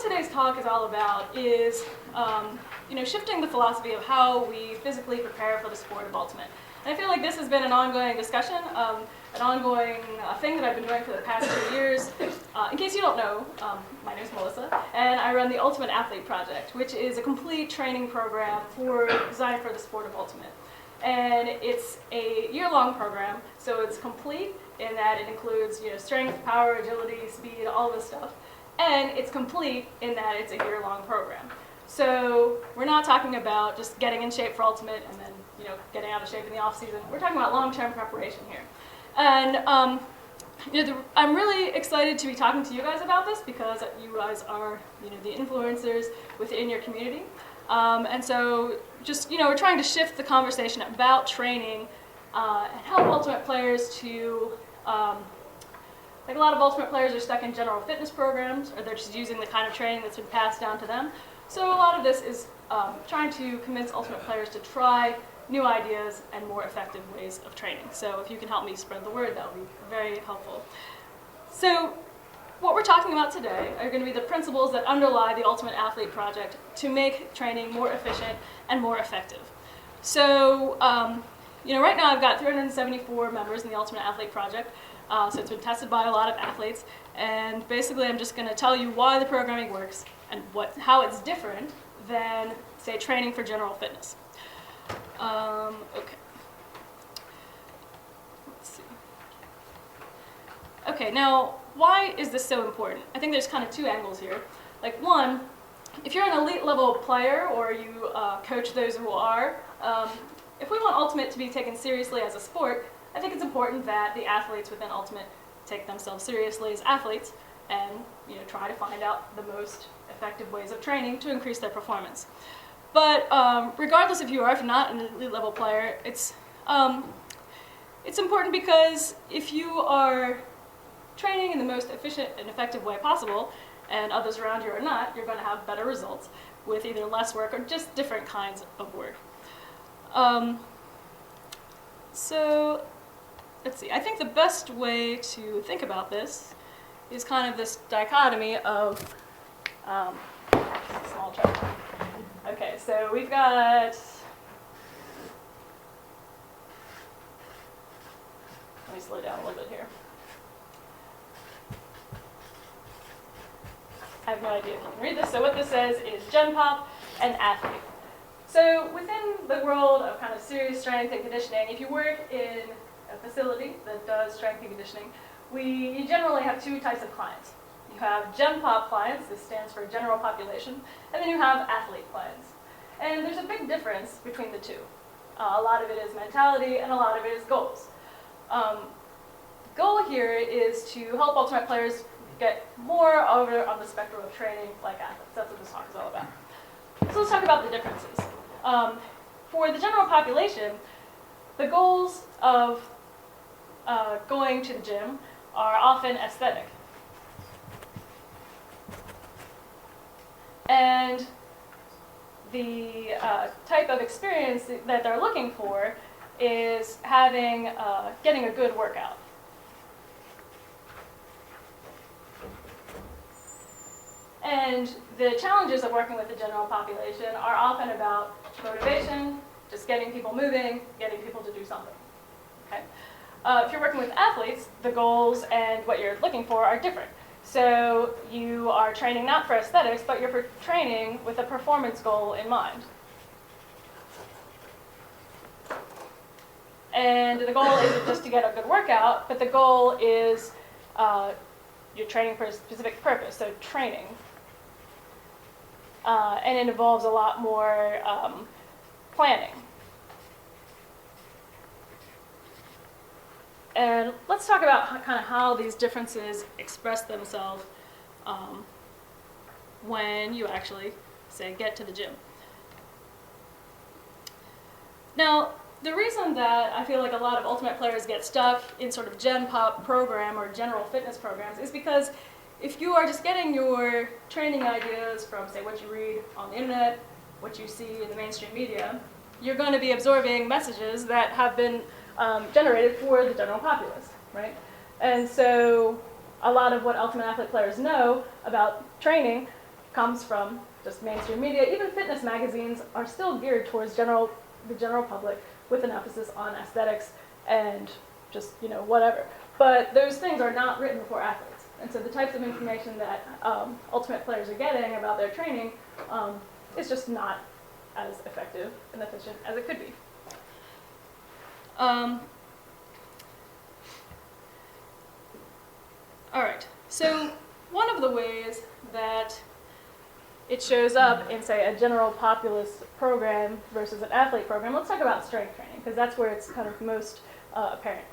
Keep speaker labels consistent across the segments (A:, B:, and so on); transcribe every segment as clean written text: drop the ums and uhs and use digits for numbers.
A: today's talk is all about is shifting the philosophy of how we physically prepare for the sport of ultimate. And I feel like this has been an ongoing discussion, an ongoing thing that I've been doing for the past 2 years. In case you don't know, my name is Melissa, and I run the Ultimate Athlete Project, which is a complete training program designed for the sport of ultimate. And it's a year-long program, so it's complete in that it includes strength, power, agility, speed, all this stuff. And it's complete in that it's a year-long program. So we're not talking about just getting in shape for ultimate and then getting out of shape in the off-season. We're talking about long-term preparation here. And I'm really excited to be talking to you guys about this because you guys are the influencers within your community. And so just we're trying to shift the conversation about training and help ultimate players to like a lot of ultimate players are stuck in general fitness programs, or they're just using the kind of training that's been passed down to them. So a lot of this is trying to convince ultimate players to try new ideas and more effective ways of training. So if you can help me spread the word, that would be very helpful. So what we're talking about today are going to be the principles that underlie the Ultimate Athlete Project to make training more efficient and more effective. So right now I've got 374 members in the Ultimate Athlete Project. So it's been tested by a lot of athletes, and basically I'm just going to tell you why the programming works and how it's different than, say, training for general fitness. Okay. Let's see. Okay, now why is this so important? I think there's kind of two angles here. Like one, if you're an elite level player or you coach those who are, if we want ultimate to be taken seriously as a sport, I think it's important that the athletes within ultimate take themselves seriously as athletes and try to find out the most effective ways of training to increase their performance. But regardless if you're not an elite level player, it's important because if you are training in the most efficient and effective way possible, and others around you are not, you're going to have better results with either less work or just different kinds of work. So let's see, I think the best way to think about this is kind of this dichotomy of small chart. Okay, so we've got, let me slow down a little bit here. I have no idea if you can read this. So what this says is Gen Pop and athlete. So within the world of kind of serious strength and conditioning, if you work in a facility that does strength and conditioning, you generally have two types of clients. You have Gen Pop clients, this stands for general population, and then you have athlete clients. And there's a big difference between the two. A lot of it is mentality and a lot of it is goals. The goal here is to help ultimate players get more over on the spectrum of training like athletes. That's what this talk is all about. So let's talk about the differences. For the general population, the goals of going to the gym are often aesthetic. And the type of experience that they're looking for is getting a good workout. And the challenges of working with the general population are often about motivation, just getting people moving, getting people to do something. Okay? If you're working with athletes, the goals and what you're looking for are different. So you are training not for aesthetics, but you're training with a performance goal in mind. And the goal isn't just to get a good workout, but the goal is you're training for a specific purpose, so training. And it involves a lot more planning. And let's talk about kind of how these differences express themselves when you actually, say, get to the gym. Now, the reason that I feel like a lot of ultimate players get stuck in sort of Gen Pop program or general fitness programs is because if you are just getting your training ideas from, say, what you read on the internet, what you see in the mainstream media, you're going to be absorbing messages that have been generated for the general populace, right? And so a lot of what Ultimate Athlete players know about training comes from just mainstream media. Even fitness magazines are still geared towards the general public with an emphasis on aesthetics and just, whatever. But those things are not written for athletes. And so the types of information that Ultimate players are getting about their training is just not as effective and efficient as it could be. All right, so one of the ways that it shows up in, say, a general populace program versus an athlete program, let's talk about strength training, because that's where it's kind of most apparent.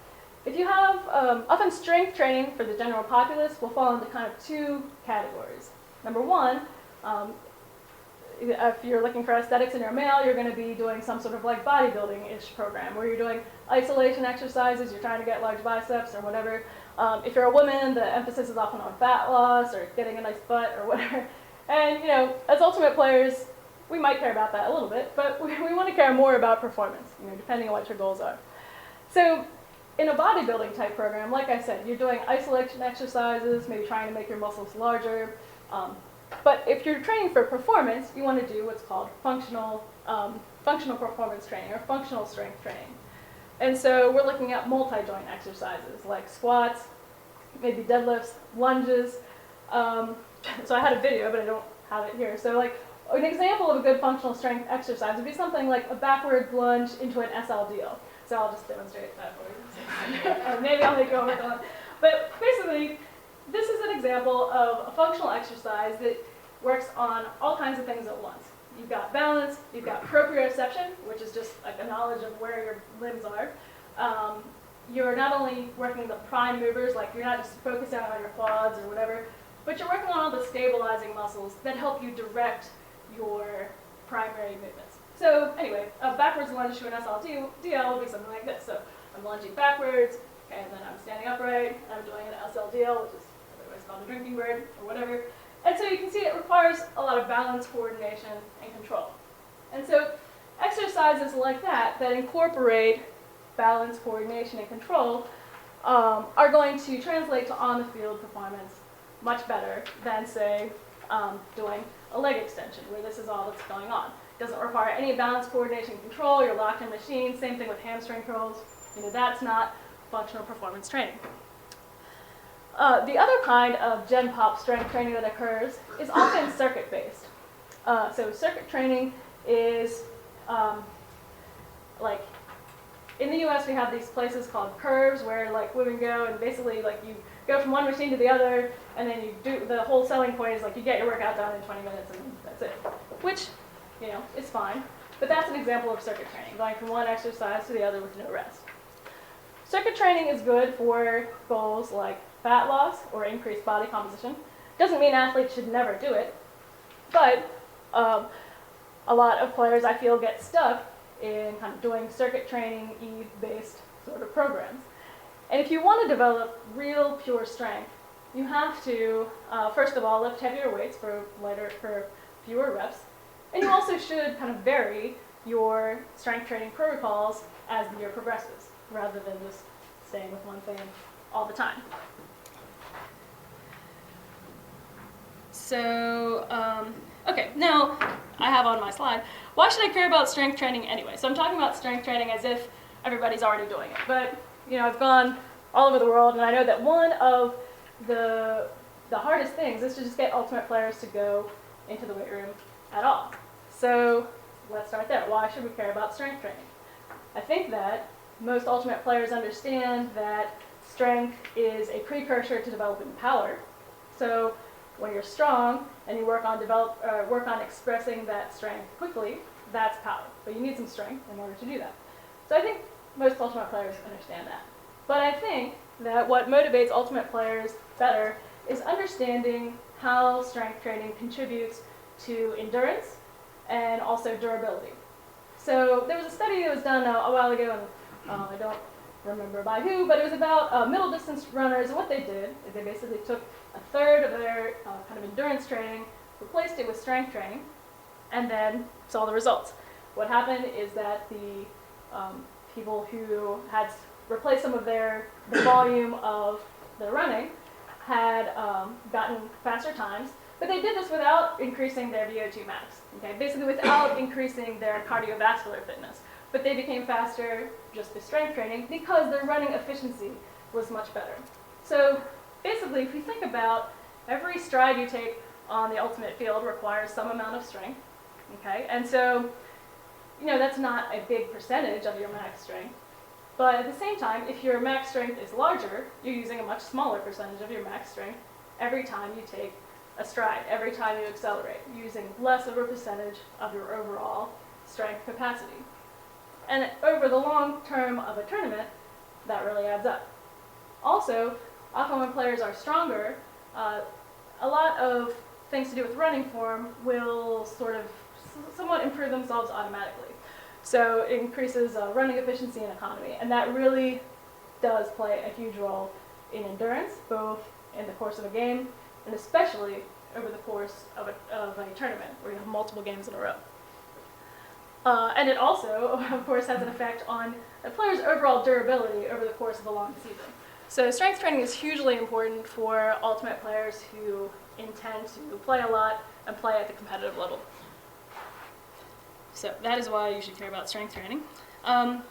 A: If you have, often strength training for the general populace will fall into kind of two categories. Number one, if you're looking for aesthetics and you're a male, you're going to be doing some sort of like bodybuilding-ish program where you're doing isolation exercises, you're trying to get large biceps or whatever. If you're a woman, the emphasis is often on fat loss or getting a nice butt or whatever. And, as Ultimate players, we might care about that a little bit, but we want to care more about performance, depending on what your goals are. So in a bodybuilding type program, like I said, you're doing isolation exercises, maybe trying to make your muscles larger. But if you're training for performance, you want to do what's called functional performance training or functional strength training. And so we're looking at multi-joint exercises like squats, maybe deadlifts, lunges. So I had a video, but I don't have it here. So like an example of a good functional strength exercise would be something like a backward lunge into an SLDL. So I'll just demonstrate that for you. Or maybe I'll make you over it. But basically, this is an example of a functional exercise that works on all kinds of things at once. You've got balance, you've got proprioception, which is just like a knowledge of where your limbs are. You're not only working the prime movers, like you're not just focusing on your quads or whatever, but you're working on all the stabilizing muscles that help you direct your primary movements. So anyway, a backwards lunge to an SLDL will be something like this. So I'm lunging backwards, and then I'm standing upright, and I'm doing an SLDL, which is otherwise called a drinking bird, or whatever. And so you can see it requires a lot of balance, coordination, and control. And so exercises like that incorporate balance, coordination, and control are going to translate to on-the-field performance much better than, say, doing a leg extension, where this is all that's going on. It doesn't require any balance, coordination, and control. You're locked in machine. Same thing with hamstring curls. That's not functional performance training. The other kind of gen pop strength training that occurs is often circuit-based. So circuit training is like in the US we have these places called curves where like women go and basically like you go from one machine to the other and then you do the whole selling point is like you get your workout done in 20 minutes and that's it, which is fine. But that's an example of circuit training, going from one exercise to the other with no rest. Circuit training is good for goals like fat loss or increased body composition. Doesn't mean athletes should never do it, but a lot of players I feel get stuck in kind of doing circuit training Eve-based sort of programs. And if you want to develop real pure strength, you have to first of all lift heavier weights for fewer reps, and you also should kind of vary your strength training protocols as the year progresses, rather than just staying with one thing all the time. So, okay, now I have on my slide, why should I care about strength training anyway? So I'm talking about strength training as if everybody's already doing it. But, I've gone all over the world, and I know that one of the hardest things is to just get Ultimate players to go into the weight room at all. So let's start there. Why should we care about strength training? I think that most Ultimate players understand that strength is a precursor to developing power. So when you're strong and you work on expressing that strength quickly, that's power. But you need some strength in order to do that. So I think most Ultimate players understand that. But I think that what motivates Ultimate players better is understanding how strength training contributes to endurance and also durability. So there was a study that was done a while ago, and I don't remember by who, but it was about middle distance runners, and what they did is they basically took a third of their kind of endurance training, replaced it with strength training, and then saw the results. What happened is that the people who had replaced some of the volume of their running had gotten faster times, But they did this without increasing their VO2 max, okay? Basically without increasing their cardiovascular fitness. But they became faster just with strength training because their running efficiency was much better. So basically, if you think about every stride you take on the ultimate field requires some amount of strength, okay? And so, you know, that's not a big percentage of your max strength. But at the same time, if your max strength is larger, you're using a much smaller percentage of your max strength every time you take a stride, every time you accelerate, using less of a percentage of your overall strength capacity. And over the long term of a tournament, that really adds up. Also, often when players are stronger, a lot of things to do with running form will sort of somewhat improve themselves automatically. So it increases running efficiency and economy, and that really does play a huge role in endurance, both in the course of a game and especially over the course of a tournament where you have multiple games in a row. And it also, of course, has an effect on a player's overall durability over the course of a long season. So strength training is hugely important for ultimate players who intend to play a lot and play at the competitive level. So that is why you should care about strength training. Okay.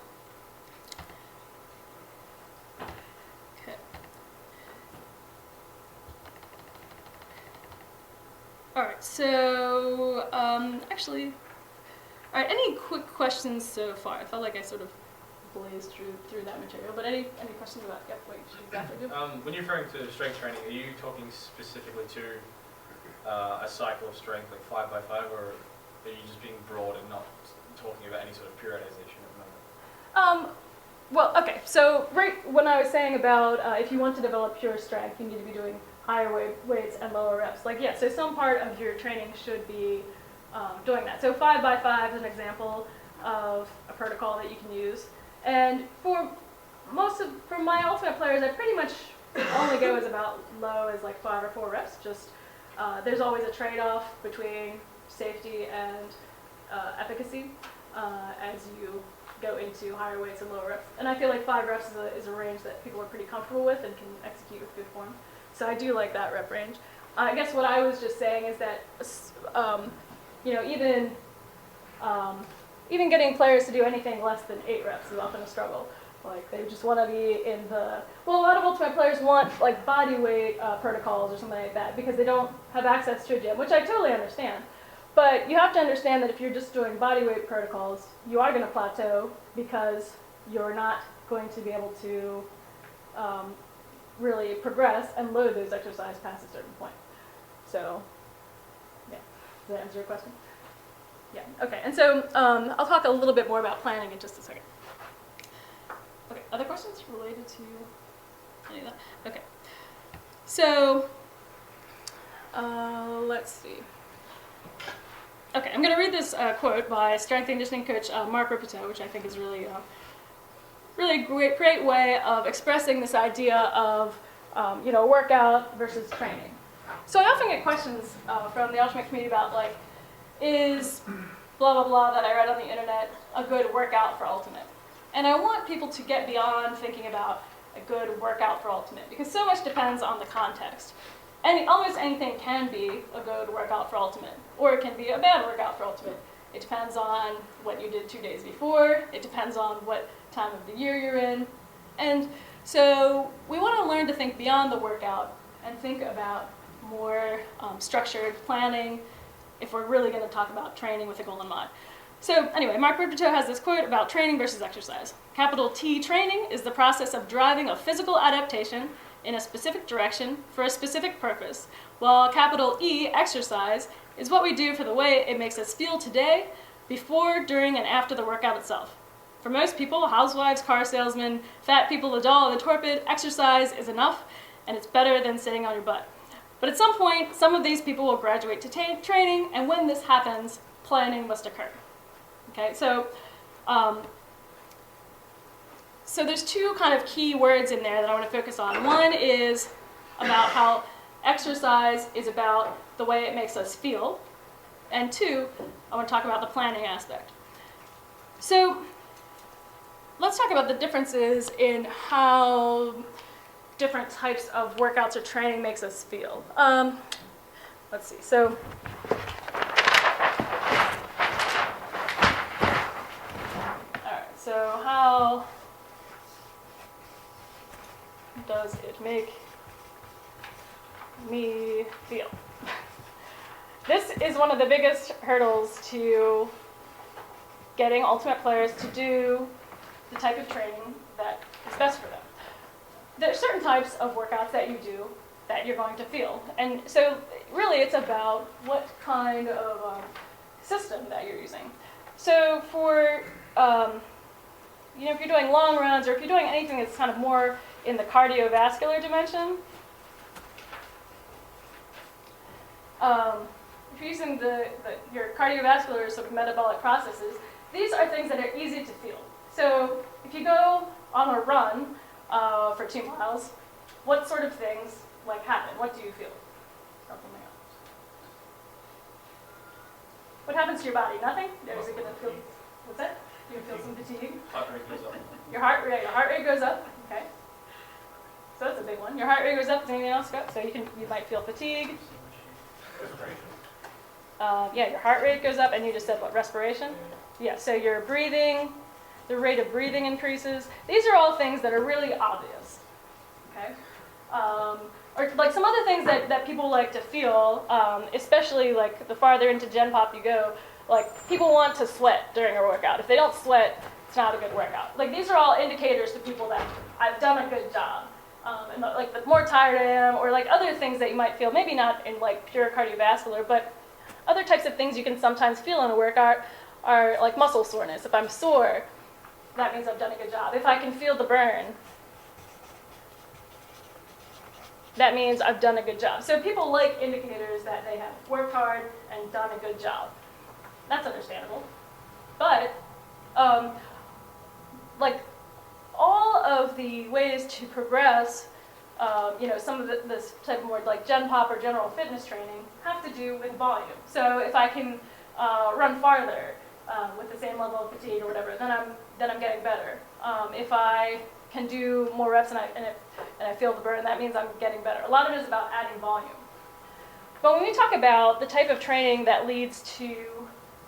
A: All right, so actually, all right, any quick questions so far? I felt like I sort of blazed through that material, but any questions about, yeah, what you should exactly do?
B: When you're referring to strength training, are you talking specifically to a cycle of strength, like 5x5, or are you just being broad and not talking about any sort of periodization at the moment?
A: Well, okay, so right when I was saying about if you want to develop pure strength, you need to be doing higher weights and lower reps. Like, yeah, so some part of your training should be doing that. So 5x5 is an example of a protocol that you can use. And for my ultimate players, I pretty much only go as about low as like 5 or 4 reps. Just there's always a trade-off between safety and efficacy as you go into higher weights and lower reps. And I feel like 5 reps is a range that people are pretty comfortable with and can execute with good form. So I do like that rep range. I guess what I was just saying is that you know, even getting players to do anything less than 8 reps is often a struggle. Like, they just want to be in the, well, a lot of ultimate players want like body weight protocols or something like that because they don't have access to a gym, which I totally understand. But you have to understand that if you're just doing body weight protocols, you are going to plateau because you're not going to be able to really progress and load those exercises past a certain point. So, yeah, does that answer your question? Yeah, okay, and so I'll talk a little bit more about planning in just a second. Okay, other questions related to any of that? Okay, so let's see. Okay, I'm going to read this quote by strength and conditioning coach Mark Ripito, which I think is really a great way of expressing this idea of you know, workout versus training. So I often get questions from the ultimate community about, like, is blah blah blah that I read on the internet a good workout for ultimate? And I want people to get beyond thinking about a good workout for ultimate, because so much depends on the context. Almost anything can be a good workout for ultimate, or it can be a bad workout for ultimate. It depends on what you did 2 days before. It depends on what time of the year you're in. And so we want to learn to think beyond the workout and think about more structured planning if we're really going to talk about training with a goal in mind. So anyway, Mark Ripito has this quote about training versus exercise. Capital T training is the process of driving a physical adaptation in a specific direction for a specific purpose, while capital E exercise is what we do for the way it makes us feel today, before, during, and after the workout itself. For most people, housewives, car salesmen, fat people, the dull, the torpid, exercise is enough, and it's better than sitting on your butt. But at some point, some of these people will graduate to training, and when this happens, planning must occur. Okay, so there's 2 kind of key words in there that I want to focus on. One is about how exercise is about the way it makes us feel, and 2, I want to talk about the planning aspect. So let's talk about the differences in how different types of workouts or training makes us feel. let's see. So all right. So how does it make me feel? This is one of the biggest hurdles to getting Ultimate players to do the type of training that is best for them. There are certain types of workouts that you do that you're going to feel. And so really it's about what kind of system that you're using. So for, if you're doing long runs or if you're doing anything that's kind of more in the cardiovascular dimension, if you're using your cardiovascular sort of metabolic processes, these are things that are easy to feel. So if you go on a run for 2 miles, what sort of things happen? What do you feel? What happens to your body? Nothing? Is it going to feel? What's that? You feel some fatigue?
B: Heart rate goes up.
A: Your heart rate goes up. Okay. So that's a big one. Your heart rate goes up. Does anything else go? So you might feel fatigue. Your heart rate goes up, and you just said what? Respiration. Yeah. So your breathing, the rate of breathing increases. These are all things that are really obvious. Okay. Or some other things that people like to feel, especially the farther into Gen Pop you go, people want to sweat during a workout. If they don't sweat, it's not a good workout. These are all indicators to people that I've done a good job. And the more tired I am, or other things that you might feel, maybe not in pure cardiovascular, but other types of things you can sometimes feel in a workout are muscle soreness. If I'm sore, that means I've done a good job. If I can feel the burn, that means I've done a good job. So people like indicators that they have worked hard and done a good job. That's understandable. But all of the ways to progress, some of this type of more Gen Pop or general fitness training have to do with volume. So if I can run farther with the same level of fatigue or whatever, then I'm getting better. If I can do more reps and I feel the burn, that means I'm getting better. A lot of it is about adding volume. But when we talk about the type of training that leads to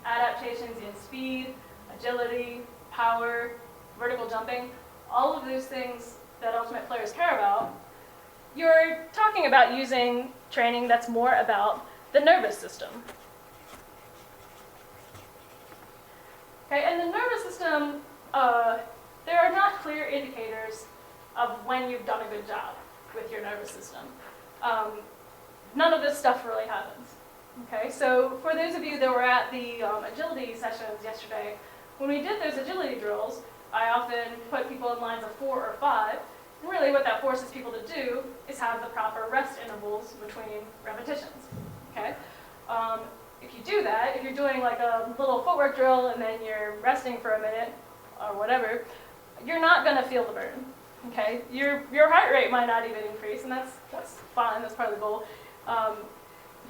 A: adaptations in speed, agility, power, vertical jumping, all of those things that Ultimate players care about, you're talking about using training that's more about the nervous system. Okay, and the nervous system, there are not clear indicators of when you've done a good job with your nervous system. None of this stuff really happens. Okay, so for those of you that were at the agility sessions yesterday, when we did those agility drills, I often put people in lines of 4 or 5. And really what that forces people to do is have the proper rest intervals between repetitions. Okay? If you do that, if you're doing a little footwork drill and then you're resting for a minute or whatever, you're not going to feel the burn. Okay? Your heart rate might not even increase, and that's fine. That's part of the goal.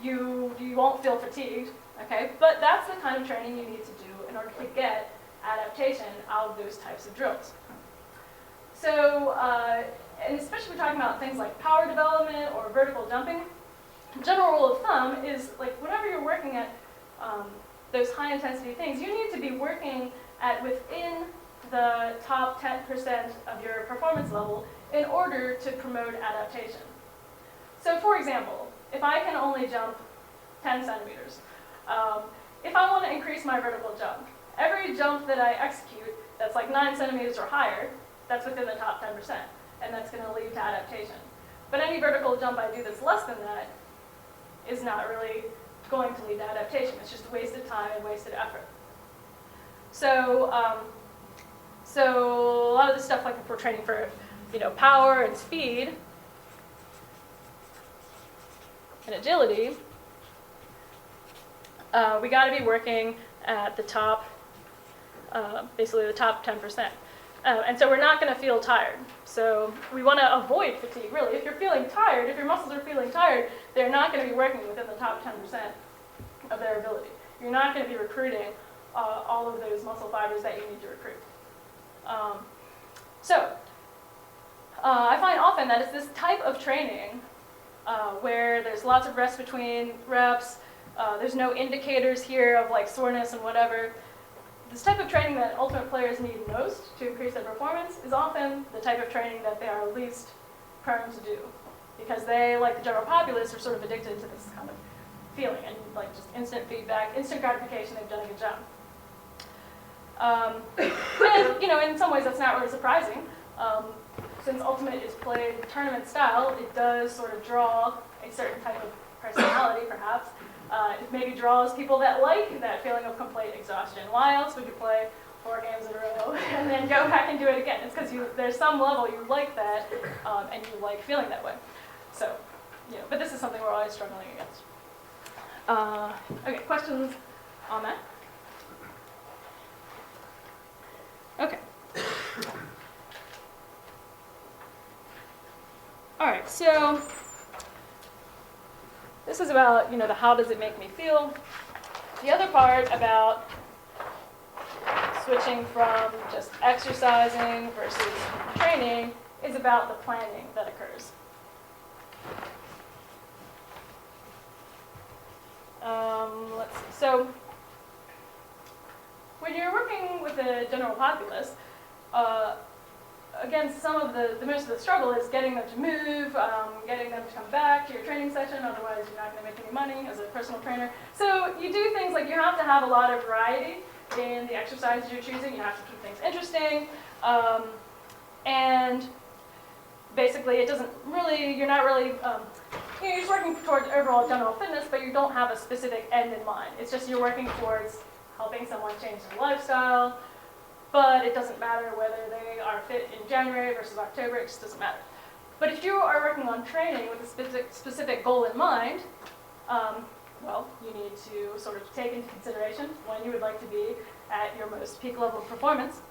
A: You won't feel fatigued. Okay? But that's the kind of training you need to do in order to get adaptation out of those types of drills. So, and especially we're talking about things like power development or vertical jumping. General rule of thumb is whenever you're working at those high intensity things, you need to be working at within the top 10% of your performance level in order to promote adaptation. So for example, if I can only jump 10 centimeters, if I want to increase my vertical jump, every jump that I execute that's 9 centimeters or higher, that's within the top 10%, and that's going to lead to adaptation. But any vertical jump I do that's less than that is not really going to lead to adaptation. It's just wasted time and wasted effort. So, so a lot of the stuff if we're training for, power and speed and agility, we got to be working at the top, basically the top 10%. And so we're not going to feel tired. So we want to avoid fatigue, really. If you're feeling tired, if your muscles are feeling tired, they're not going to be working within the top 10% of their ability. You're not going to be recruiting all of those muscle fibers that you need to recruit. I find often that it's this type of training where there's lots of rest between reps. There's no indicators here of like soreness and whatever. This type of training that ultimate players need most to increase their performance is often the type of training that they are least prone to do, because they, like the general populace, are sort of addicted to this kind of feeling and like just instant feedback, instant gratification. They've done a good job. And in some ways that's not really surprising. Since Ultimate is played tournament style, it does sort of draw a certain type of personality, perhaps. It maybe draws people that like that feeling of complete exhaustion. Why else would you play 4 games in a row and then go back and do it again? It's because there's some level you like that, and you like feeling that way. So, but this is something we're always struggling against. Okay, questions on that? Okay. All right, so this is about, the how does it make me feel. The other part about switching from just exercising versus training is about the planning that occurs. Let's see. So when you're working with the general populace, again, most of the struggle is getting them to move, getting them to come back to your training session, otherwise you're not going to make any money as a personal trainer. So you do things like you have to have a lot of variety in the exercises you're choosing. You have to keep things interesting. And basically you're just working towards overall general fitness, but you don't have a specific end in mind. It's just you're working towards helping someone change their lifestyle, but it doesn't matter whether they are fit in January versus October, it just doesn't matter. But if you are working on training with a specific goal in mind, well, you need to sort of take into consideration when you would like to be at your most peak level of performance.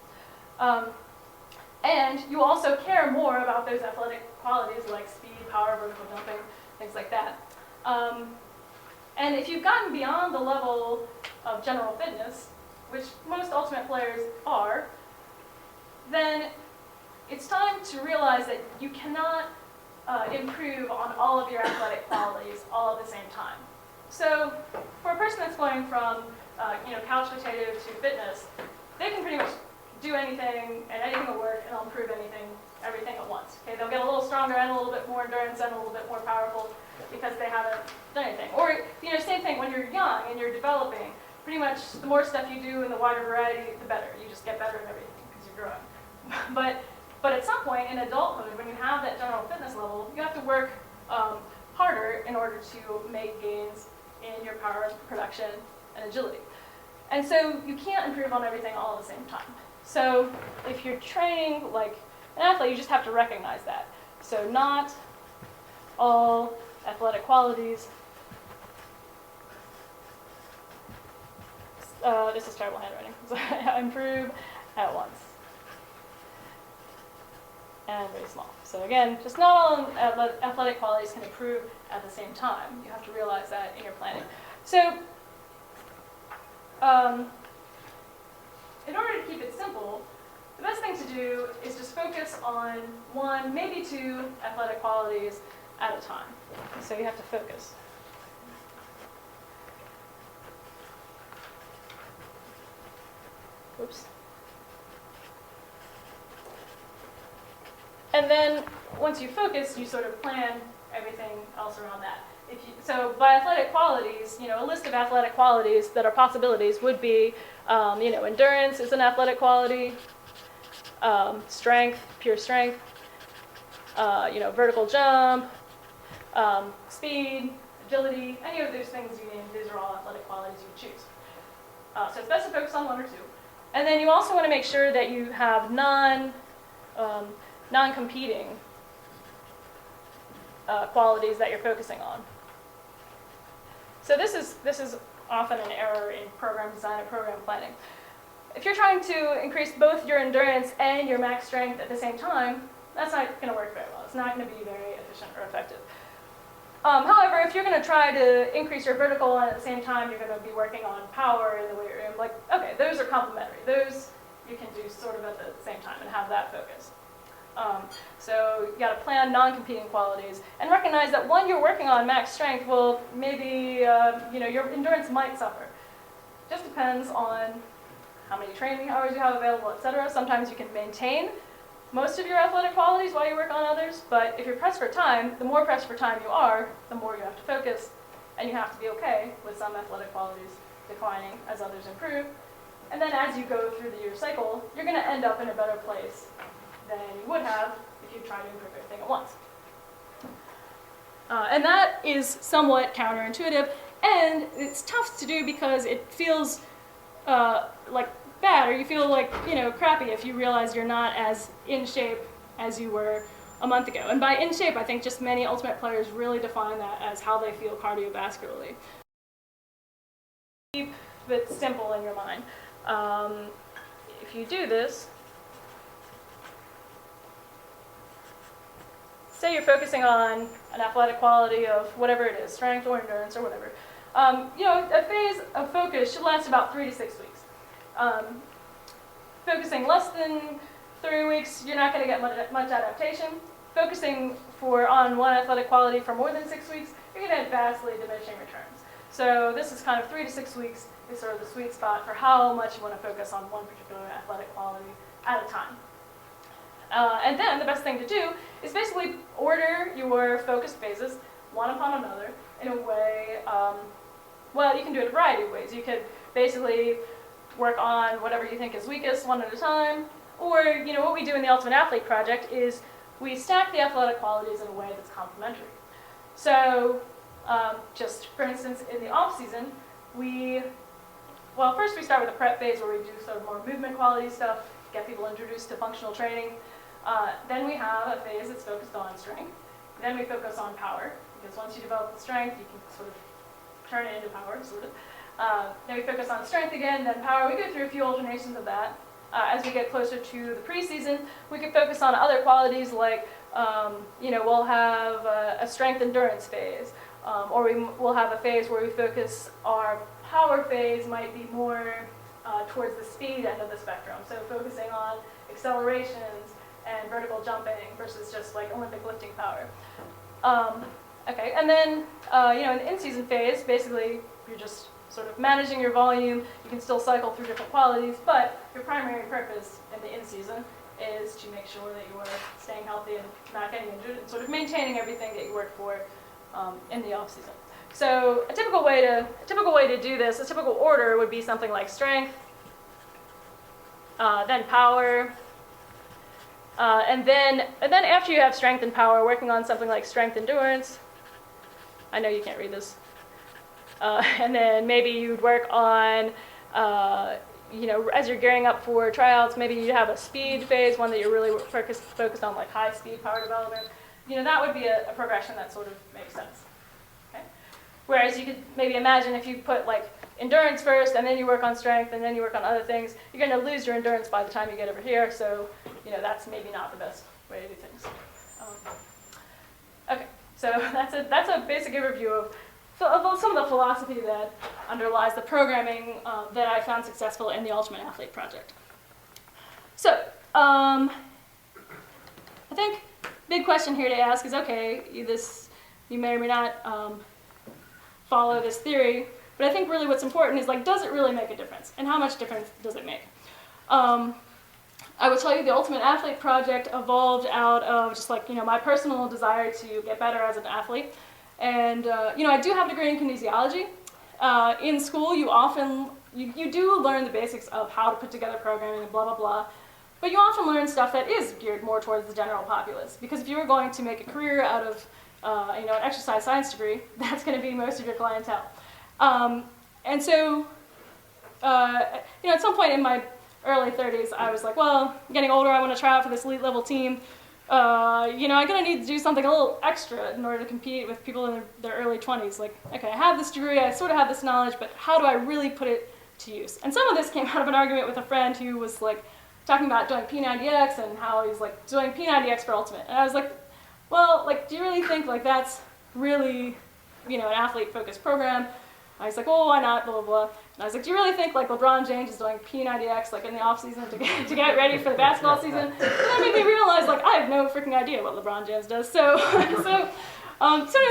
A: And you also care more about those athletic qualities like speed, power, vertical jumping, things like that. And if you've gotten beyond the level of general fitness, which most ultimate players are, then it's time to realize that you cannot improve on all of your athletic qualities all at the same time. So for a person that's going from couch potato to fitness, they can pretty much do anything, and anything will work, and they'll improve everything at once. Okay, they'll get a little stronger and a little bit more endurance and a little bit more powerful because they haven't done anything. Or same thing when you're young and you're developing. Pretty much the more stuff you do and the wider variety, the better. You just get better at everything because you're growing. But at some point in adulthood, when you have that general fitness level, you have to work harder in order to make gains in your power production and agility. And so you can't improve on everything all at the same time. So if you're training like an athlete, you just have to recognize that. So not all athletic qualities. This is terrible handwriting. Improve at once. And very small. So again, just not all athletic qualities can improve at the same time. You have to realize that in your planning. So in order to keep it simple, the best thing to do is just focus on 1, maybe 2 athletic qualities at a time. So you have to focus. Oops. And then once you focus, you sort of plan everything else around that. So by athletic qualities, a list of athletic qualities that are possibilities would be, endurance is an athletic quality, strength, pure strength, vertical jump, speed, agility, any of those things you name, these are all athletic qualities you would choose. So it's best to focus on 1 or 2. And then you also want to make sure that you have non-competing qualities that you're focusing on. So this is often an error in program design and program planning. If you're trying to increase both your endurance and your max strength at the same time, that's not going to work very well. It's not going to be very efficient or effective. However, if you're going to try to increase your vertical and at the same time you're going to be working on power in the weight room, those are complementary. Those you can do sort of at the same time and have that focus. So you got to plan non-competing qualities and recognize that when you're working on max strength, well, maybe your endurance might suffer. Just depends on how many training hours you have available, etc. Sometimes you can maintain most of your athletic qualities while you work on others, but if you're pressed for time, the more pressed for time you are, the more you have to focus, and you have to be okay with some athletic qualities declining as others improve. And then as you go through the year cycle, you're going to end up in a better place than you would have if you try to improve everything at once. And that is somewhat counterintuitive, and it's tough to do because it feels like bad, or you feel like, crappy if you realize you're not as in shape as you were a month ago. And by in shape, I think just many ultimate players really define that as how they feel cardiovascularly. Keep it simple in your mind. If you do this, say you're focusing on an athletic quality of whatever it is, strength or endurance or whatever. A phase of focus should last about 3 to 6 weeks. Focusing less than 3 weeks, you're not going to get much adaptation. Focusing on one athletic quality for more than 6 weeks, you're going to get vastly diminishing returns. So this is kind of 3 to 6 weeks is sort of the sweet spot for how much you want to focus on one particular athletic quality at a time. And then the best thing to do is basically order your focused phases one upon another in a way, you can do it a variety of ways. You could basically work on whatever you think is weakest one at a time, or what we do in the Ultimate Athlete Project is we stack the athletic qualities in a way that's complementary. So just for instance, in the off season, first we start with a prep phase where we do sort of more movement quality stuff, get people introduced to functional training. Then we have a phase that's focused on strength. Then we focus on power, because once you develop the strength, you can sort of turn it into power, sort of. Then we focus on strength again, then power. We go through a few alternations of that. As we get closer to the preseason, we can focus on other qualities like, we'll have a strength endurance phase, or we'll have a phase where we focus our power phase might be more towards the speed end of the spectrum. So focusing on accelerations and vertical jumping versus just like Olympic lifting power. Okay, and then, in the in-season phase, basically you're just sort of managing your volume. You can still cycle through different qualities, but your primary purpose in the in-season is to make sure that you are staying healthy and not getting injured and sort of maintaining everything that you work for in the off-season. So a typical way to do this, a typical order would be something like strength, then power, and then after you have strength and power, working on something like strength endurance. I know you can't read this. And then maybe you'd work on, as you're gearing up for tryouts, maybe you have a speed phase, one that you're really focused on, like high speed power development. That would be a progression that sort of makes sense. Okay? Whereas you could maybe imagine if you put like endurance first, and then you work on strength, and then you work on other things, you're going to lose your endurance by the time you get over here. So, that's maybe not the best way to do things. Okay, so that's a basic overview of some of the philosophy that underlies the programming that I found successful in the Ultimate Athlete Project. So, I think big question here to ask is, okay, you may or may not follow this theory, but I think really what's important is, like, does it really make a difference? And how much difference does it make? I would tell you the Ultimate Athlete Project evolved out of just like, my personal desire to get better as an athlete. And, I do have a degree in kinesiology. In school, you do learn the basics of how to put together programming and blah, blah, blah. But you often learn stuff that is geared more towards the general populace. Because if you were going to make a career out of, an exercise science degree, that's going to be most of your clientele. And so, at some point in my early 30s, I was like, well, I'm getting older, I want to try out for this elite level team. I'm going to need to do something a little extra in order to compete with people in their early 20s. Like, okay, I have this degree, I sort of have this knowledge, but how do I really put it to use? And some of this came out of an argument with a friend who was like talking about doing P90X and how he's like doing P90X for Ultimate. And I was like, well, like, do you really think like that's really, an athlete-focused program? I was like, well, why not, blah, blah, blah. And I was like, do you really think like LeBron James is doing P90X like in the off season to get ready for the basketball season? And that made me realize like I have no freaking idea what LeBron James does. So it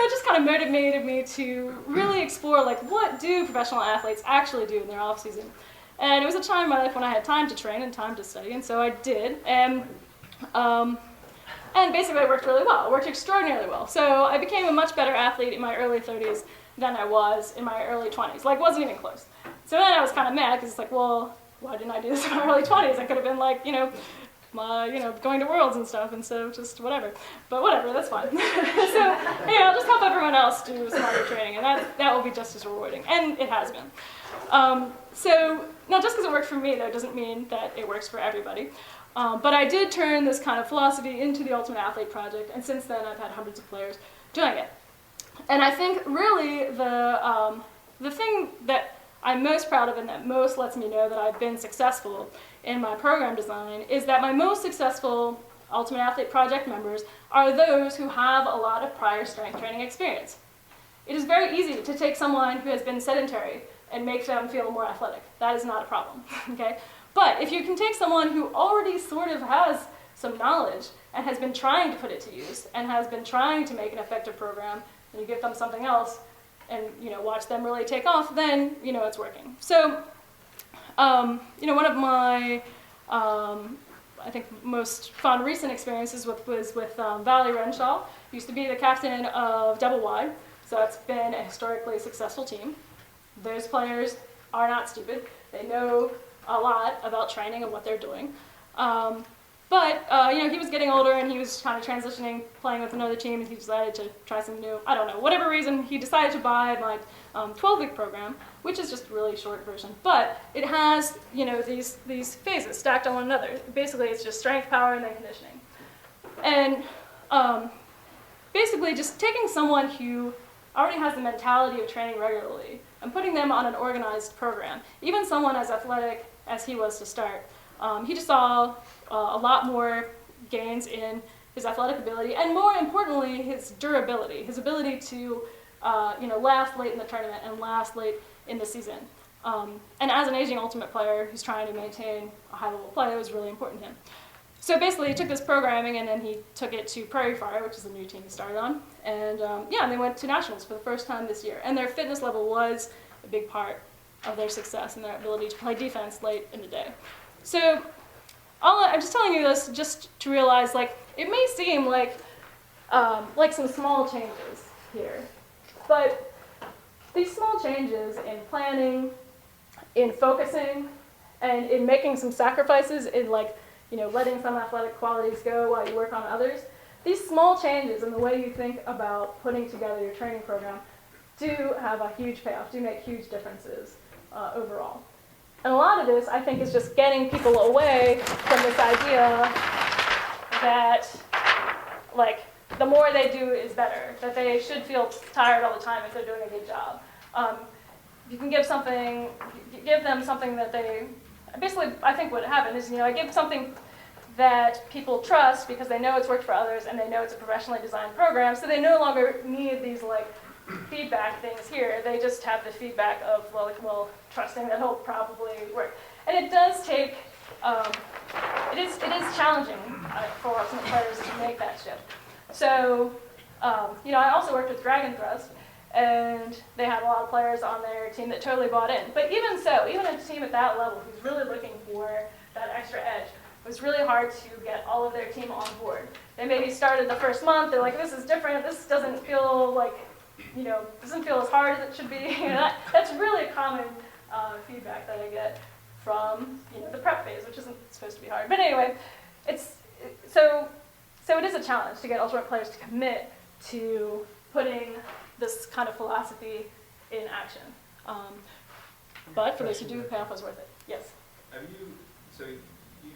A: just kind of motivated me to really explore like what do professional athletes actually do in their off season. And it was a time in my life when I had time to train and time to study, and so I did. And basically, it worked really well. It worked extraordinarily well. So I became a much better athlete in my early 30s than I was in my early 20s. Like, wasn't even close. So then I was kind of mad because it's like, well, why didn't I do this in my early 20s? I could have been like, going to Worlds and stuff, and so just whatever. But whatever, that's fine. So I'll just help everyone else do smarter training, and that will be just as rewarding, and it has been. So now, just because it worked for me, though, doesn't mean that it works for everybody. But I did turn this kind of philosophy into the Ultimate Athlete Project, and since then I've had hundreds of players doing it. And I think really the thing that I'm most proud of and that most lets me know that I've been successful in my program design is that my most successful Ultimate Athlete Project members are those who have a lot of prior strength training experience. It is very easy to take someone who has been sedentary and make them feel more athletic. That is not a problem, okay? But if you can take someone who already sort of has some knowledge and has been trying to put it to use and has been trying to make an effective program, and you give them something else and watch them really take off, then it's working. So one of my I think most fun recent experiences was with Valerie Renshaw, who used to be the captain of Double Wide. So it's been a historically successful team. Those players are not stupid. They know a lot about training and what they're doing. But he was getting older and he was kind of transitioning, playing with another team, and he decided to try something new. I don't know, whatever reason, he decided to buy my 12-week program, which is just a really short version. But it has these phases stacked on one another. Basically, it's just strength, power, and then conditioning. And basically, just taking someone who already has the mentality of training regularly and putting them on an organized program, even someone as athletic as he was to start, he just saw a lot more gains in his athletic ability, and more importantly, his durability, his ability to last late in the tournament and last late in the season. And as an aging Ultimate player who's trying to maintain a high-level play, it was really important to him. So basically, he took this programming and then he took it to Prairie Fire, which is the new team he started on. And and they went to nationals for the first time this year. And their fitness level was a big part of their success and their ability to play defense late in the day. So I'm just telling you this just to realize, like, it may seem like some small changes here, but these small changes in planning, in focusing, and in making some sacrifices, in letting some athletic qualities go while you work on others, these small changes in the way you think about putting together your training program do have a huge payoff, do make huge differences overall. And a lot of this, I think, is just getting people away from this idea that, the more they do is better, that they should feel tired all the time if they're doing a good job. You can give them something that they, basically, I think what happened is, I give something that people trust because they know it's worked for others and they know it's a professionally designed program, so they no longer need these, feedback things here. They just have the feedback of, trusting that it'll probably work. And it does take, it is challenging for Ultimate players to make that shift. So, I also worked with Dragon Thrust, and they had a lot of players on their team that totally bought in. But even so, even a team at that level who's really looking for that extra edge, it was really hard to get all of their team on board. They maybe started the first month, they're like, this is different, this doesn't feel doesn't feel as hard as it should be. That's really common feedback that I get from the prep phase, which isn't supposed to be hard. But anyway, so it is a challenge to get Ultimate players to commit to putting this kind of philosophy in action. But for those who do, the payoff was worth it. Yes?
C: So you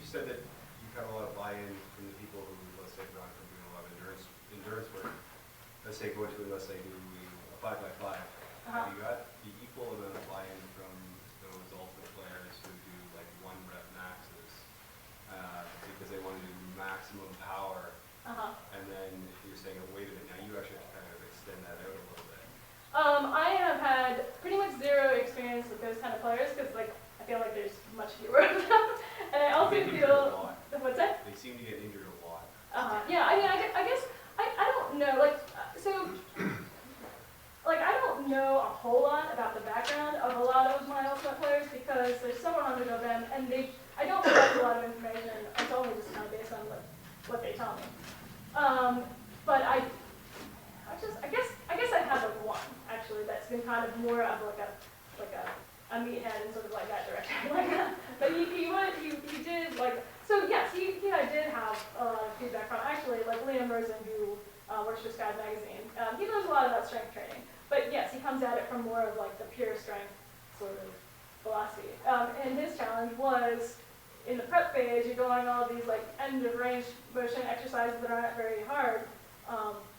C: said that you got a lot of buy-in from the people who, let's say, gone from doing a lot of endurance work. Let's say go to, let's say, do a 5x5. Have you got the equal amount of buy-in from those Ultimate players who do one rep maxes because they want to do maximum power? And then you're saying, oh, wait a minute, now you actually have to kind of extend that out a little bit.
A: I have had pretty much 0 know a whole lot about the background of a lot of my Ultimate players because there's several hundred of them, and I don't collect a lot of information. It's only just kind of based on what they tell me. But I guess I have like one actually that's been kind of more of like a meathead and sort of like that direction. But he did like, so yes, he did have a lot of feedback from actually like Liam Rosen, who works for Sky's magazine. He knows a lot about strength training, but yes, he comes at it from more of like the pure strength sort of philosophy. And his challenge was in the prep phase, you're doing all these like end of range motion exercises that aren't very hard,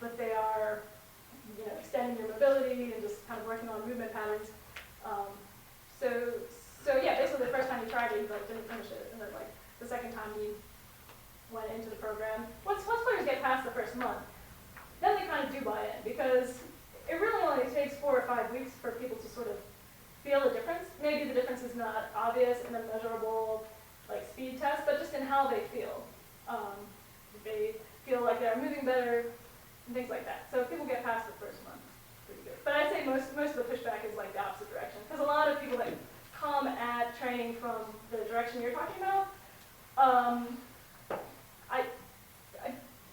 A: but they are, you know, extending your mobility and just kind of working on movement patterns. So yeah, basically the first time he tried it, he like didn't finish it, and then like the second time he went into the program. Once players get past the first month, then they kind of do buy in because it really only takes 4 or 5 weeks for people to sort of feel the difference. Maybe the difference is not obvious in a measurable like speed test, but just in how they feel. They feel like they're moving better and things like that. So if people get past the first month, it's pretty good. But I'd say most of the pushback is like the opposite direction because a lot of people that come at training from the direction you're talking about, I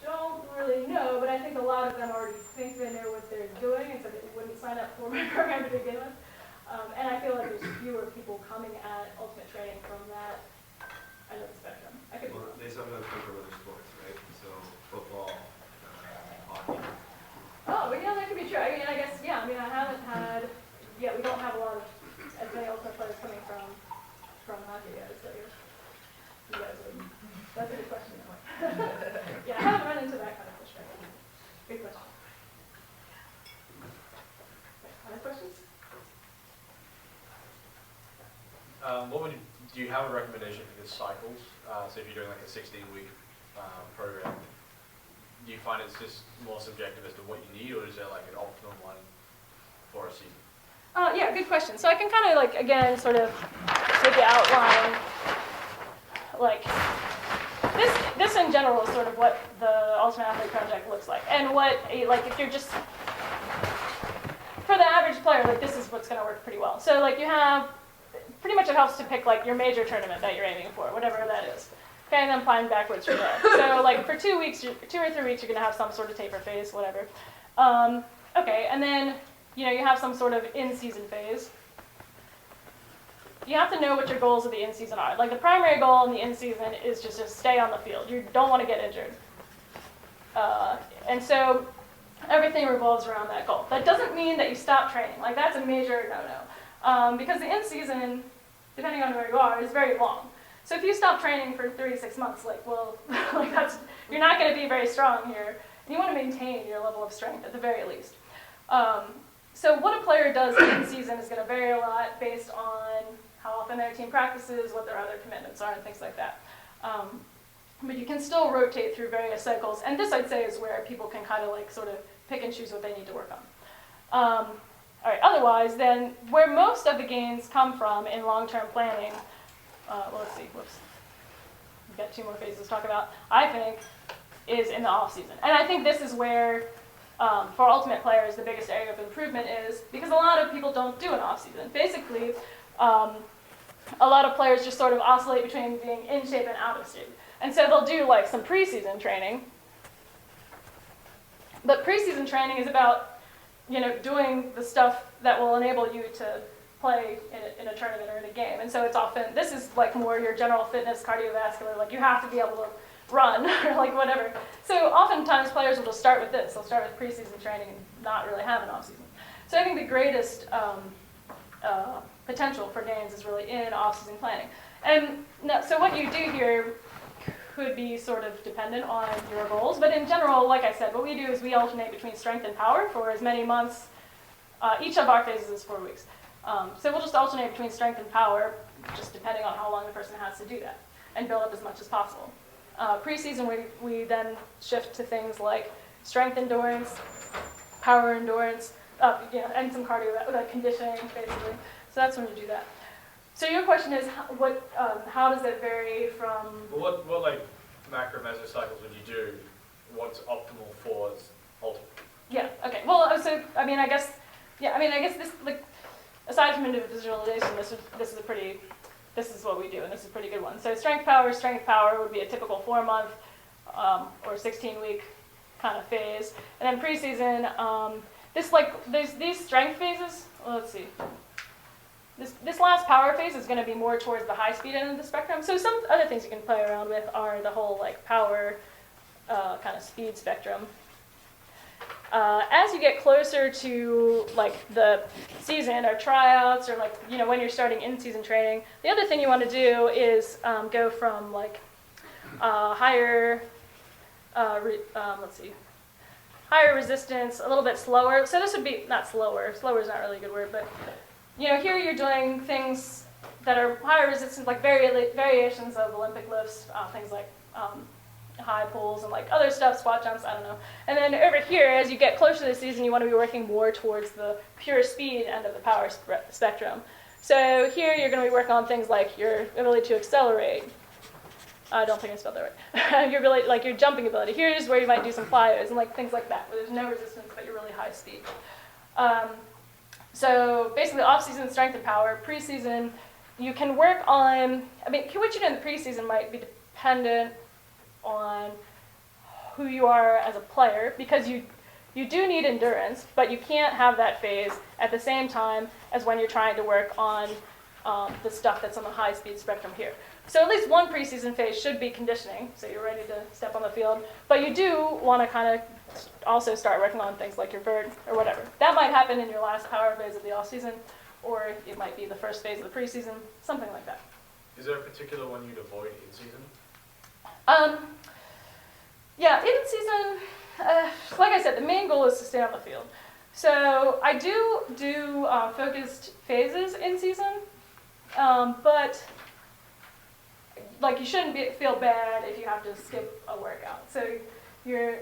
A: don't really know, but I think a lot of them already think they know what they're doing, and so they wouldn't sign up for my program to begin with. And I feel like there's fewer people coming at ultimate training from that end of the spectrum. I could be wrong.
C: They sometimes come from other sports, right? So football, hockey.
A: Oh, but yeah, that could be true. I mean, I guess, yeah, I mean, I haven't had, yeah, we don't have a lot of as many ultimate players coming from hockey yet, so you guys would, that's a good question. Yeah, I haven't run into that kind of pushback. Good question. Other questions?
B: Do you have a recommendation for the cycles? So if you're doing like a 16-week program, do you find it's just more subjective as to what you need, or is there like an optimum one for a season?
A: Yeah, good question. So I can kind of like, again, sort of take the outline, like, this in general is sort of what the Ultimate Athlete Project looks like. And what, like, if you're just, for the average player, like, this is what's going to work pretty well. So, like, you have, pretty much it helps to pick, like, your major tournament that you're aiming for, whatever that is. Okay, and then climb backwards from there. So, like, for 2 weeks, 2 or 3 weeks, you're going to have some sort of taper phase, whatever. Okay, and then, you know, you have some sort of in-season phase. You have to know what your goals of the in-season are. Like, the primary goal in the in-season is just to stay on the field. You don't want to get injured. And so everything revolves around that goal. That doesn't mean that you stop training. Like, that's a major no-no. Because the in-season, depending on where you are, is very long. So if you stop training for 3 to 6 months, like, well, like you're not going to be very strong here. And you want to maintain your level of strength at the very least. So what a player does in season is going to vary a lot based on how often their team practices, what their other commitments are, and things like that. But you can still rotate through various cycles, and this I'd say is where people can kind of like sort of pick and choose what they need to work on. All right, otherwise, then where most of the gains come from in long-term planning, well, let's see, whoops. We've got 2 more phases to talk about, I think, is in the off-season. And I think this is where, for ultimate players, the biggest area of improvement is, because a lot of people don't do an off-season. Basically, a lot of players just sort of oscillate between being in shape and out of shape. And so they'll do like some preseason training. But preseason training is about, you know, doing the stuff that will enable you to play in a tournament or in a game. And so it's often, this is like more your general fitness, cardiovascular, like you have to be able to run or like whatever. So oftentimes players will just start with this. They'll start with preseason training and not really have an off-season. So I think the greatest potential for gains is really in off-season planning. And so what you do here could be sort of dependent on your goals, but in general, like I said, what we do is we alternate between strength and power for as many months. Each of our phases is 4 weeks. So we'll just alternate between strength and power, just depending on how long the person has to do that, and build up as much as possible. Preseason, we then shift to things like strength endurance, power endurance, and some cardio, like conditioning, basically. So that's when you do that. So your question is, how does it vary from?
B: Well, what like macro meso cycles would you do? What's optimal for ultimate?
A: Yeah. Okay. Well, so I mean, I guess yeah, I mean, I guess this, like, aside from individualization, this is what we do, and this is a pretty good one. So strength power would be a typical 4-month or 16-week kind of phase. And then preseason, there's these strength phases. Well, let's see. This last power phase is going to be more towards the high speed end of the spectrum. So some other things you can play around with are the whole like power kind of speed spectrum. As you get closer to like the season or tryouts or like, you know, when you're starting in-season training, the other thing you want to do is go from like higher, higher resistance, a little bit slower. So this would be, not slower, slower is not really a good word, but you know, here you're doing things that are higher resistance, like variations of Olympic lifts, things like high pulls and like other stuff, squat jumps, I don't know. And then over here, as you get closer to the season, you want to be working more towards the pure speed end of the power spectrum. So here you're going to be working on things like your ability to accelerate. I don't think I spelled that right. Your ability, like your jumping ability. Here's where you might do some flyers and like things like that, where there's no resistance but you're really high speed. So basically off-season strength and power. Preseason, you can work on, I mean, what you do in the preseason might be dependent on who you are as a player, because you do need endurance, but you can't have that phase at the same time as when you're trying to work on the stuff that's on the high-speed spectrum here. So at least one preseason phase should be conditioning, so you're ready to step on the field, but you do want to kind of also start working on things like your vert or whatever. That might happen in your last power phase of the off-season, or it might be the first phase of the preseason, something like that.
B: Is there a particular one you'd avoid in season?
A: Yeah, in season, like I said, the main goal is to stay on the field. So I do focused phases in season, but like you shouldn't feel bad if you have to skip a workout. So and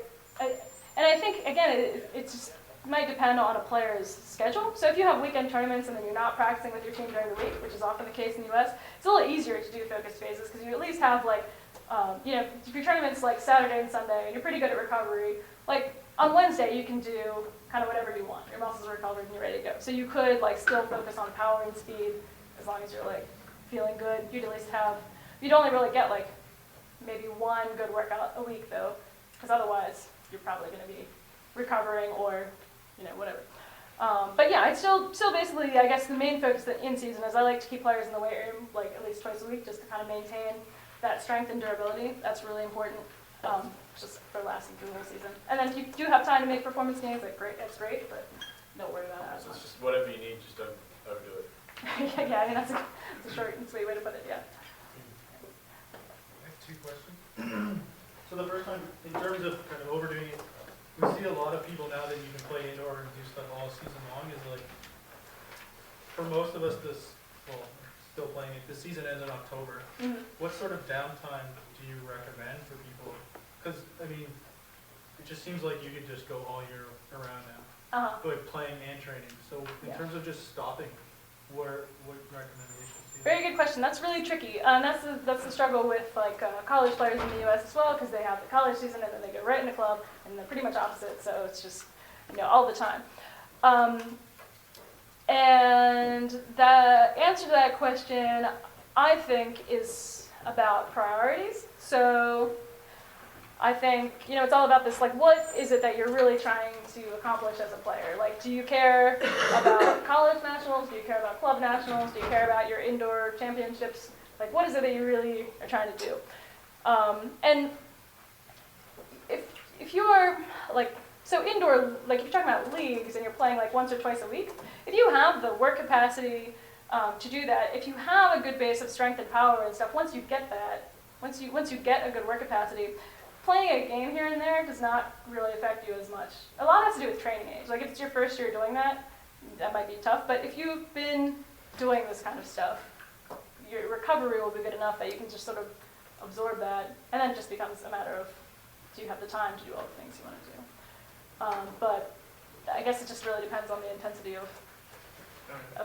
A: I think again, it just might depend on a player's schedule. So if you have weekend tournaments and then you're not practicing with your team during the week, which is often the case in the U.S., it's a little easier to do focused phases because you at least have like, you know, if your tournament's like Saturday and Sunday and you're pretty good at recovery, like on Wednesday you can do kind of whatever you want. Your muscles are recovered and you're ready to go. So you could like still focus on power and speed as long as you're like feeling good. You'd at least have, you'd only really get like maybe one good workout a week though, because otherwise you're probably going to be recovering or, you know, whatever. But yeah, it's still basically, I guess the main focus in season is I like to keep players in the weight room like at least twice a week just to kind of maintain that strength and durability. That's really important, just for lasting through the whole season. And then if you do have time to make performance gains, like that's great, but don't worry about that.
B: So it's just whatever you need, just don't overdo it.
A: Yeah, I mean that's a short and sweet way to put it. Yeah.
D: I have 2 questions. So the first one, in terms of kind of overdoing it, we see a lot of people now that you can play indoor and do stuff all season long. Is like, for most of us, still playing it, the season ends in October.
A: Mm-hmm.
D: What sort of downtime do you recommend for people? Because, I mean, it just seems like you could just go all year around now, like playing and training. So in terms of just stopping, what recommendations do you have?
A: Very good question. That's really tricky. That's the struggle with like college players in the U.S. as well, because they have the college season and then they go right into club, and they're pretty much opposite. So it's just, you know, all the time. And the answer to that question, I think, is about priorities. So I think, you know, it's all about this, like, what is it that you're really trying to accomplish as a player? Like, do you care about college nationals? Do you care about club nationals? Do you care about your indoor championships? Like, what is it that you really are trying to do? And if you are, like, so indoor, like, if you're talking about leagues and you're playing, like, once or twice a week, if you have the work capacity to do that, if you have a good base of strength and power and stuff, once you get that, once you get a good work capacity, playing a game here and there does not really affect you as much. A lot has to do with training age. Like if it's your first year doing that, that might be tough. But if you've been doing this kind of stuff, your recovery will be good enough that you can just sort of absorb that, and then it just becomes a matter of, do you have the time to do all the things you want to do? But I guess it just really depends on the intensity of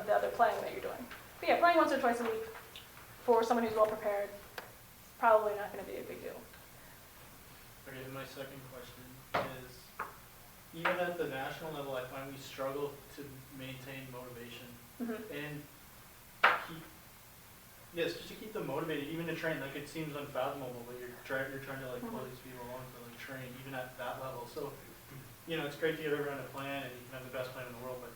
A: the other playing that you're doing. But yeah, playing once or twice a week for someone who's well prepared is probably not going to be a big deal.
D: Okay, my second question is, even at the national level, I find we struggle to maintain motivation
A: Mhm.
D: and just to keep them motivated, even to train. Like, it seems unfathomable, but you're trying to like pull these people along to like train, even at that level. So, it's great to give everyone a plan and you can have the best plan in the world, but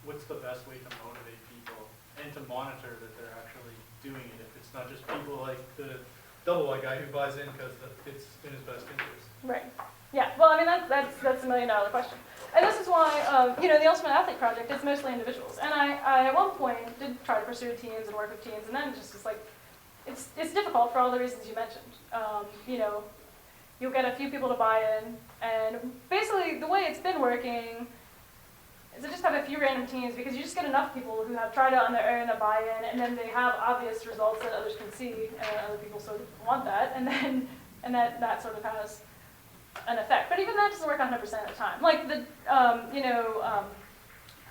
D: what's the best way to motivate people and to monitor that they're actually doing it? If it's not just people like the double white guy who buys in because it's in his best interest.
A: Right. Yeah. Well, I mean, that's $1 million question. And this is why, the Ultimate Athlete Project is mostly individuals. And I at one point did try to pursue teams and work with teams, and then it just was like, it's difficult for all the reasons you mentioned. You'll get a few people to buy in, and basically the way it's been working is to just have a few random teams, because you just get enough people who have tried it on their own to buy in, and then they have obvious results that others can see, and other people sort of want that, and that sort of has an effect. But even that doesn't work 100% of the time. Like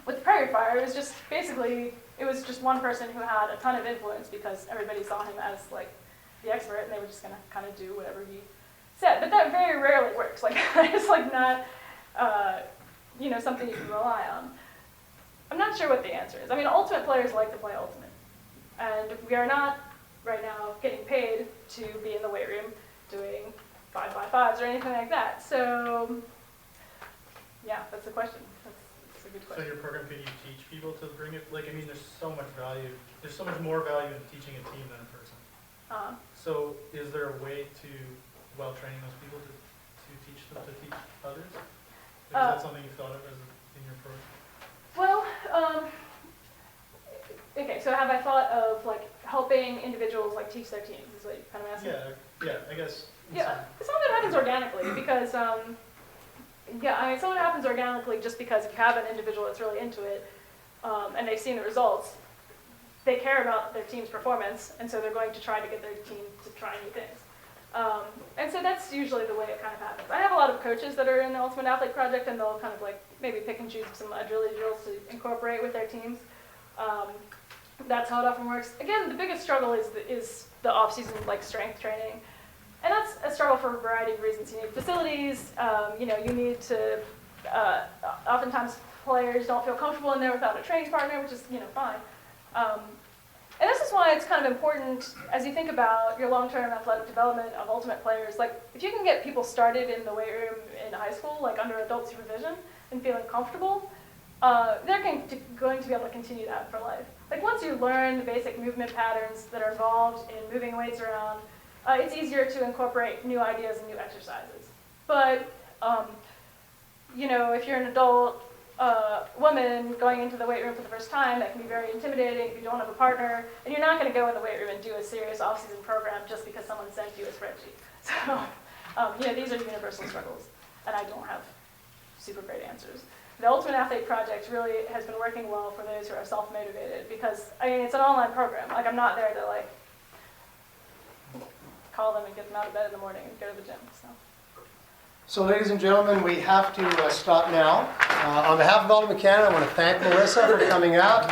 A: with the Prairie Fire, it was just basically, it was just one person who had a ton of influence because everybody saw him as like the expert, and they were just gonna kind of do whatever he said. But that very rarely works. Like it's like not something you can rely on. I'm not sure what the answer is. I mean, Ultimate players like to play Ultimate, and we are not right now getting paid to be in the weight room doing 5x5s or anything like that. So, yeah, that's the question. That's a good question.
D: So your program, could you teach people to bring it? Like, I mean, there's so much value. There's so much more value in teaching a team than a person. So is there a way to, while training those people, to teach them to teach others? Is that something you thought of in your program?
A: Well, okay, so have I thought of like helping individuals like teach their teams, is what you kind of asking?
D: Yeah, I guess.
A: Yeah, some of it happens organically because, some of it happens organically just because if you have an individual that's really into it, and they've seen the results, they care about their team's performance, and so they're going to try to get their team to try new things. And so that's usually the way it kind of happens. I have a lot of coaches that are in the Ultimate Athlete Project, and they'll kind of like maybe pick and choose some agility drills to incorporate with their teams. That's how it often works. Again, the biggest struggle is the off-season like strength training. And that's a struggle for a variety of reasons. You need facilities, you need to, oftentimes players don't feel comfortable in there without a training partner, which is, fine. And this is why it's kind of important as you think about your long-term athletic development of Ultimate players. Like, if you can get people started in the weight room in high school, like under adult supervision, and feeling comfortable, they're going to be able to continue that for life. Like, once you learn the basic movement patterns that are involved in moving weights around, it's easier to incorporate new ideas and new exercises. But, if you're an adult woman going into the weight room for the first time, that can be very intimidating if you don't have a partner, and you're not going to go in the weight room and do a serious off-season program just because someone sent you a spreadsheet. So, these are universal struggles, and I don't have super great answers. The Ultimate Athlete Project really has been working well for those who are self-motivated because, it's an online program. Like, I'm not there to, call them and get them out of bed in the morning and go to the gym.
E: So ladies and gentlemen, we have to stop now. On behalf of Ultimate Canada, I want to thank Melissa for coming out.